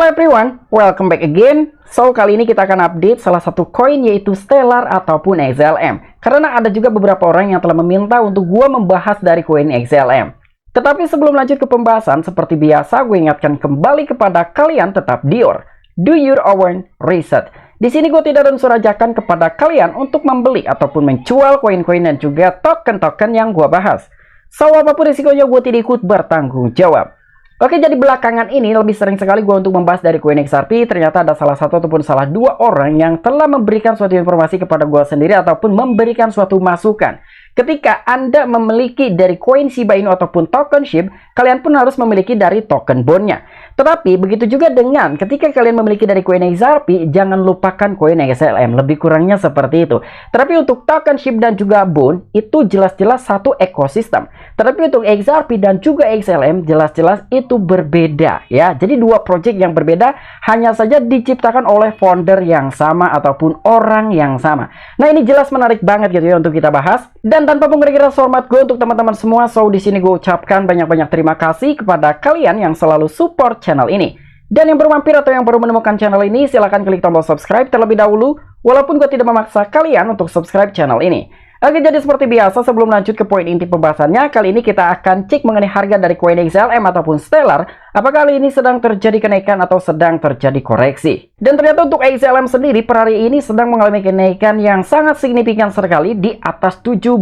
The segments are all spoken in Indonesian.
Hello everyone, welcome back again. So, kali ini kita akan update salah satu koin yaitu Stellar ataupun XLM. Karena ada juga beberapa orang yang telah meminta untuk gua membahas dari koin XLM. Tetapi sebelum lanjut ke pembahasan, seperti biasa gue ingatkan kembali kepada kalian tetap do your own research. Di sini gue tidak unsur ajakan kepada kalian untuk membeli ataupun menjual koin-koin dan juga token-token yang gue bahas. So, apapun risikonya gue tidak ikut bertanggung jawab. Oke, jadi belakangan ini lebih sering sekali gue untuk membahas dari koin XRP. Ternyata ada salah satu ataupun salah dua orang yang telah memberikan suatu informasi kepada gue sendiri ataupun memberikan suatu masukan. Ketika Anda memiliki dari koin Shiba Inu ataupun token SHIB, kalian pun harus memiliki dari token bondnya. Tetapi begitu juga dengan ketika kalian memiliki dari koin XRP, jangan lupakan koin XLM. Lebih kurangnya seperti itu. Tetapi untuk token SHIB dan juga bond, itu jelas-jelas satu ekosistem. Tetapi untuk XRP dan juga XLM, jelas-jelas itu berbeda. Ya, jadi dua project yang berbeda, hanya saja diciptakan oleh founder yang sama ataupun orang yang sama. Nah, ini jelas menarik banget gitu ya untuk kita bahas. Dan tanpa pengira-kira hormat gue untuk teman-teman semua, so di sini gue ucapkan banyak-banyak terima kasih kepada kalian yang selalu support channel ini. Dan yang baru mampir atau yang baru menemukan channel ini, silahkan klik tombol subscribe terlebih dahulu, walaupun gue tidak memaksa kalian untuk subscribe channel ini. Oke, jadi seperti biasa sebelum lanjut ke poin inti pembahasannya, kali ini kita akan cek mengenai harga dari koin XLM ataupun Stellar. Apakah kali ini sedang terjadi kenaikan atau sedang terjadi koreksi? Dan ternyata untuk XLM sendiri per hari ini sedang mengalami kenaikan yang sangat signifikan sekali di atas 17%.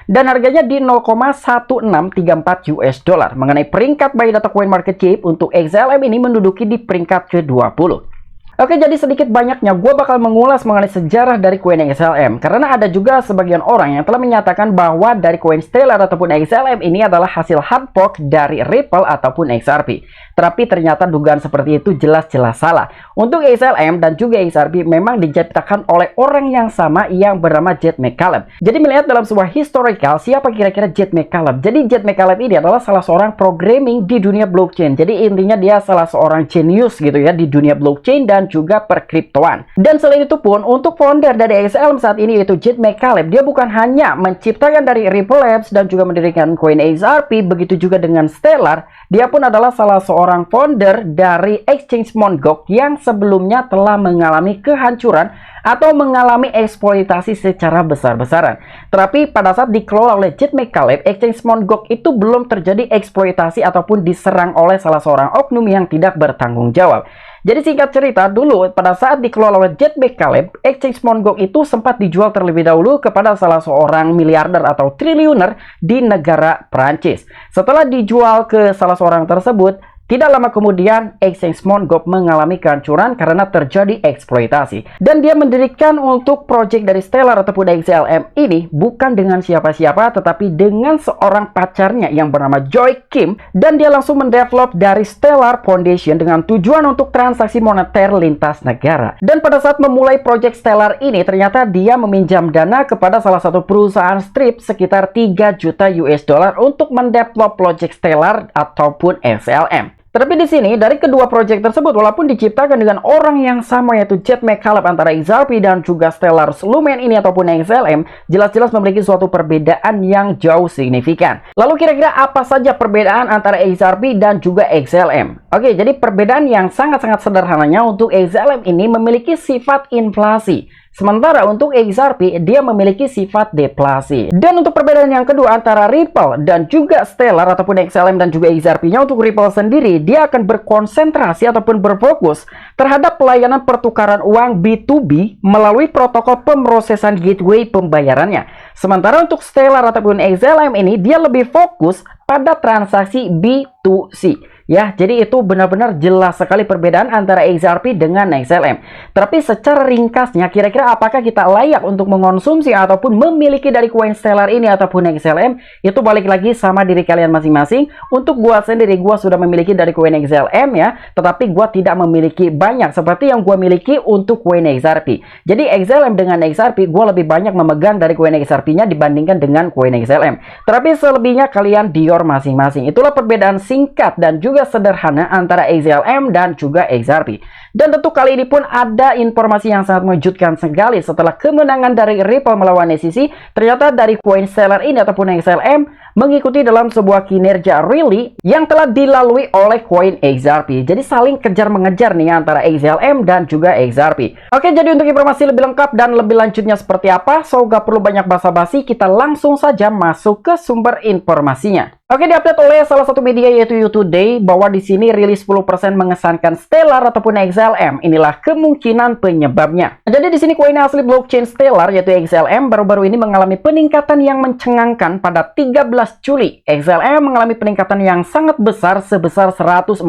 Dan harganya di 0,1634 US dollar. Mengenai peringkat by data coin market cap untuk XLM ini menduduki di peringkat ke-20. Oke, jadi sedikit banyaknya gue bakal mengulas mengenai sejarah dari koin XLM. Karena ada juga sebagian orang yang telah menyatakan bahwa dari koin Stellar ataupun XLM ini adalah hasil hard fork dari Ripple ataupun XRP. Tapi ternyata dugaan seperti itu jelas-jelas salah. Untuk XLM dan juga XRP memang diciptakan oleh orang yang sama yang bernama Jed McCaleb. Jadi melihat dalam sebuah historical, siapa kira-kira Jed McCaleb? Jadi Jed McCaleb ini adalah salah seorang programming di dunia blockchain. Jadi intinya dia salah seorang genius gitu ya di dunia blockchain dan juga perkriptoan. Dan selain itu pun untuk founder dari XLM saat ini yaitu Jed McCaleb, dia bukan hanya menciptakan dari Ripple Labs dan juga mendirikan koin XRP, begitu juga dengan Stellar. Dia pun adalah salah seorang founder dari exchange Mt. Gox yang sebelumnya telah mengalami kehancuran atau mengalami eksploitasi secara besar-besaran. Tetapi pada saat dikelola oleh Jed McCaleb, exchange Mt. Gox itu belum terjadi eksploitasi ataupun diserang oleh salah seorang oknum yang tidak bertanggung jawab. Jadi singkat cerita, dulu pada saat dikelola oleh Jed McCaleb, exchange Mt. Gox itu sempat dijual terlebih dahulu kepada salah seorang miliarder atau triliuner di negara Prancis. Setelah dijual ke salah seorang tersebut, tidak lama kemudian exchange Mt. Gox mengalami kehancuran karena terjadi eksploitasi. Dan dia mendirikan untuk project dari Stellar ataupun XLM ini bukan dengan siapa-siapa tetapi dengan seorang pacarnya yang bernama Joy Kim. Dan dia langsung mendevelop dari Stellar Foundation dengan tujuan untuk transaksi moneter lintas negara. Dan pada saat memulai project Stellar ini ternyata dia meminjam dana kepada salah satu perusahaan strip sekitar 3 juta US dollar untuk mendevelop project Stellar ataupun XLM. Tapi di sini dari kedua proyek tersebut walaupun diciptakan dengan orang yang sama yaitu Jed McCaleb antara XRP dan juga Stellar Lumen ini ataupun XLM jelas-jelas memiliki suatu perbedaan yang jauh signifikan. Lalu kira-kira apa saja perbedaan antara XRP dan juga XLM? Oke, jadi perbedaan yang sangat-sangat sederhananya untuk XLM ini memiliki sifat inflasi. Sementara untuk XRP, dia memiliki sifat deflasi. Dan untuk perbedaan yang kedua antara Ripple dan juga Stellar ataupun XLM dan juga XRP-nya, untuk Ripple sendiri, dia akan berkonsentrasi ataupun berfokus terhadap pelayanan pertukaran uang B2B melalui protokol pemrosesan gateway pembayarannya. Sementara untuk Stellar ataupun XLM ini, dia lebih fokus pada transaksi B2C. Ya, jadi itu benar-benar jelas sekali perbedaan antara XRP dengan XLM. Tapi secara ringkasnya, kira-kira apakah kita layak untuk mengonsumsi ataupun memiliki dari koin Stellar ini ataupun XLM? Itu balik lagi sama diri kalian masing-masing. Untuk gua sendiri, gua sudah memiliki dari koin XLM ya, tetapi gua tidak memiliki banyak seperti yang gua miliki untuk koin XRP. Jadi XLM dengan XRP, gua lebih banyak memegang dari koin XRP-nya dibandingkan dengan koin XLM. Tapi selebihnya kalian dior masing-masing. Itulah perbedaan singkat dan juga sederhana antara XLM dan juga XRP. Dan tentu kali ini pun ada informasi yang sangat mengejutkan sekali setelah kemenangan dari Ripple melawan SEC. Ternyata dari koin Stellar ini ataupun XLM mengikuti dalam sebuah kinerja rally yang telah dilalui oleh koin XRP. Jadi saling kejar-mengejar nih antara XLM dan juga XRP. Oke, jadi untuk informasi lebih lengkap dan lebih lanjutnya seperti apa, so gak perlu banyak basa-basi, kita langsung saja masuk ke sumber informasinya. Oke, diupdate oleh salah satu media yaitu YouToday bahwa di sini rilis 10% mengesankan Stellar ataupun XLM. Inilah kemungkinan penyebabnya. Jadi di sini koin asli blockchain Stellar yaitu XLM baru-baru ini mengalami peningkatan yang mencengangkan pada 13 Juli. XLM mengalami peningkatan yang sangat besar sebesar 104%,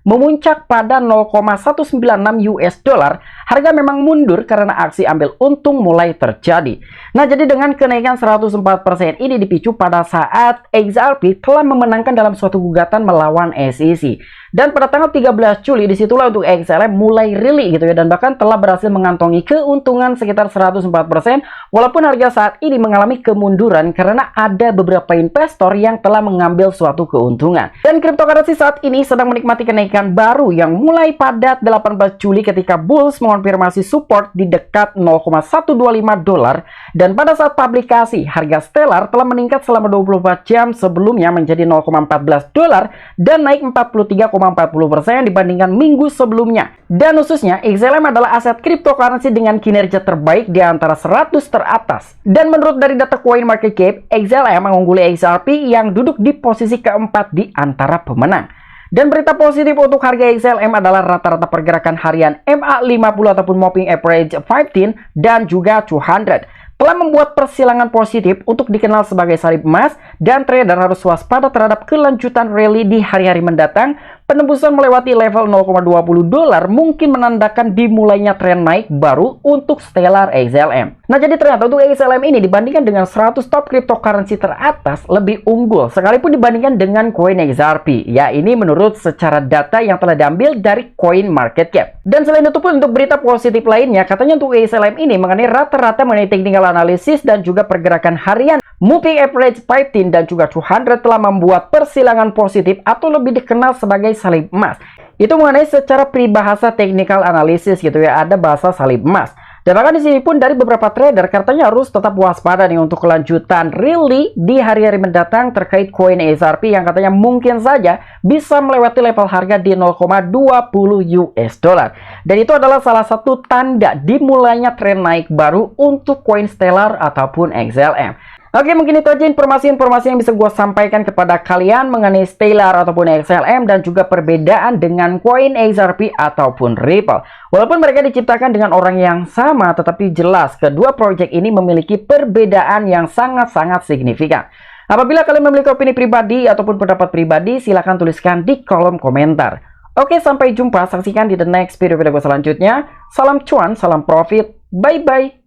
memuncak pada 0,196 US dollar. Harga memang mundur karena aksi ambil untung mulai terjadi. Nah, jadi dengan kenaikan 104% ini dipicu pada saat XRP telah memenangkan dalam suatu gugatan melawan SEC. Dan pada tanggal 13 Juli disitulah untuk XLM mulai rally gitu ya, dan bahkan telah berhasil mengantongi keuntungan sekitar 104% walaupun harga saat ini mengalami kemunduran karena ada beberapa investor yang telah mengambil suatu keuntungan. Dan cryptocurrency saat ini sedang menikmati kenaikan baru yang mulai pada 18 Juli ketika Bulls mengonfirmasi support di dekat 0,125 dolar, dan pada saat publikasi harga Stellar telah meningkat selama 24 jam sebelumnya menjadi 0,14 dolar dan naik 43,40% dibandingkan minggu sebelumnya. Dan khususnya XLM adalah aset cryptocurrency dengan kinerja terbaik di antara 100 teratas. Dan menurut dari data CoinMarketCap, XLM mengungguli XRP yang duduk di posisi keempat di antara pemenang. Dan berita positif untuk harga XLM adalah rata-rata pergerakan harian MA50 ataupun Moving Average 15 dan juga 200 telah membuat persilangan positif untuk dikenal sebagai salib emas, dan trader harus waspada terhadap kelanjutan rally di hari-hari mendatang. Penembusan melewati level 0,20 dolar mungkin menandakan dimulainya tren naik baru untuk Stellar XLM. Nah, jadi ternyata untuk XLM ini dibandingkan dengan 100 top cryptocurrency teratas lebih unggul sekalipun dibandingkan dengan koin XRP. Ya, ini menurut secara data yang telah diambil dari CoinMarketCap. Dan selain itu pun untuk berita positif lainnya, katanya untuk XLM ini mengenai rata-rata mengenai technical analysis dan juga pergerakan harian Moving Average 15 dan juga 200 telah membuat persilangan positif atau lebih dikenal sebagai salib emas. Itu mengenai secara peribahasa technical analysis gitu ya, ada bahasa salib emas. Dan bahkan di sini pun dari beberapa trader katanya harus tetap waspada nih untuk kelanjutan rally di hari-hari mendatang terkait koin XRP yang katanya mungkin saja bisa melewati level harga di 0,20 US dollar. Dan itu adalah salah satu tanda dimulainya tren naik baru untuk koin Stellar ataupun XLM. Oke, mungkin itu aja informasi-informasi yang bisa gue sampaikan kepada kalian mengenai Stellar ataupun XLM dan juga perbedaan dengan koin XRP ataupun Ripple. Walaupun mereka diciptakan dengan orang yang sama, tetapi jelas kedua project ini memiliki perbedaan yang sangat-sangat signifikan. Apabila kalian memiliki opini pribadi ataupun pendapat pribadi, silahkan tuliskan di kolom komentar. Oke, sampai jumpa. Saksikan di the next video gue selanjutnya. Salam cuan, salam profit. Bye-bye.